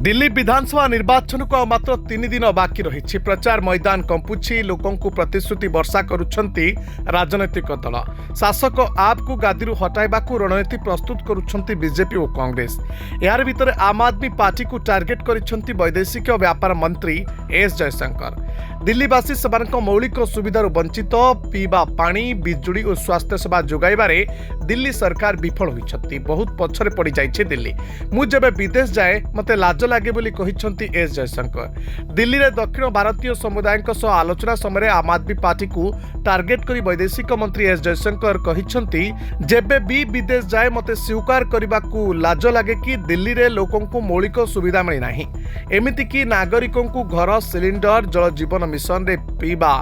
दिल्ली विधानसभा निर्वाचन को मात्र 3 दिन बाकी रही। प्रचार मैदान कंपुछि। लोकों को प्रतिश्रुति वर्षा करुछंती राजनैतिक दल। शासक आप को गादी हटाइबा रणनीति प्रस्तुत करुछंती बीजेपी और कांग्रेस। यार भितर आम आदमी पार्टी को टार्गेट करिछंती वैदेशिक व्यापार मंत्री एस जयशंकर। दिल्लीवासी सेमानक मौलिक सुविधार वंचित पीवा पानी बिजुली और स्वास्थ्य सेवा जोगाइबारे दिल्ली सरकार विफल होइछंती। बहुत पछरे पड़ी जाइछे दिल्ली। मु जेबे विदेश जाए मते लाज लागे बोली कहिछंती एस जयशंकर। दिल्ली रे दक्षिण भारतीय समुदायक सह आलोचना समय आम आदमी पार्टी को टार्गेट करी वैदेशिक मंत्री एस जयशंकर कहिछंती जेबे भी विदेश जाए मते स्वीकार करबाकू लाज लागे कि दिल्ली रे लोकों को मौलिक सुविधा मिली नाही। एमिति कि नागरिकों को घर सिलिंडर जल जीवन मिशन रे पीवा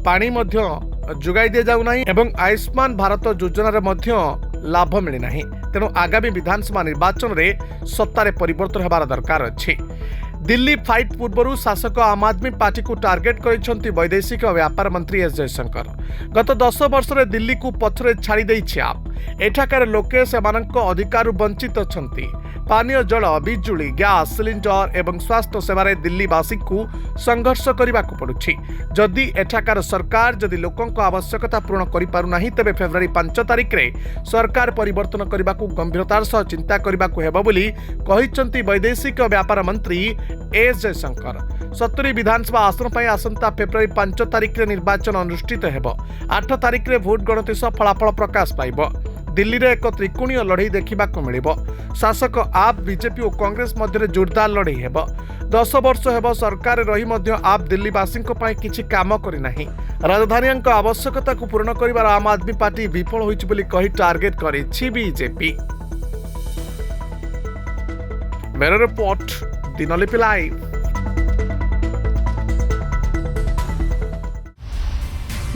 पानी मध्य जोगाई दिया जाउ नाही एवं आयुष्मान भारत योजना रे मध्य लाभ मिली नाही। तेणु आगामी विधानसभा निर्वाचन रे सत्तारे परिवर्तन हेबार दरकार अछि। दिल्ली फाइट पूर्व शासक आम आदमी पार्टी को टार्गेट करिसेंती वैदेशिक व्यापार मंत्री एस जयशंकर। गत 10 वर्ष रे दिल्ली को पछरे छाड़ी देइछि आप। एठाकार लोके सेमानक अधिकार वंचित अछंती। पानीय जल बिजुली गैस सिलिंडर एवं स्वास्थ्य सेवारे दिल्लीवासी को संघर्ष करने को पड़ुछि। जदि एठाकार सरकार जदि लोकों आवश्यकता पूर्ण करि पारु नाही तेबे फेब्रुआरी 5 तारिख रे सरकार परिवर्तन करने को गंभीरतार सह चिंता करने को हेबो बोली कहिसंती वैदेशिक व्यापार मंत्री एस जयशंकर। 70 विधानसभा आसन पर आसंता फेब्रुआरी 5 तारिख रे निर्वाचन अनुष्ठित हेबो। 8 तारिख रे भोट गणति सह फलाफल प्रकाश पाइबो। दिल्ली रे एक त्रिकोणीय लड़ाई देखा मिलिबो। शासक आप बीजेपी और कांग्रेस मध्य जोरदार लड़ाई हेबो। 10 वर्ष हेबो सरकार रही मध्य आप दिल्लीवासी किछि काम करि नाही। राजधानी आवश्यकता को पूर्ण करिबार आम आदमी पार्टी विफल होइछि बोली कहि टार्गेट करिछि बीजेपी। मेरा report Dinalipi live.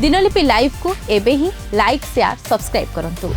Dinalipi live को एबे ही लाइक शेयर सब्सक्राइब करंतु।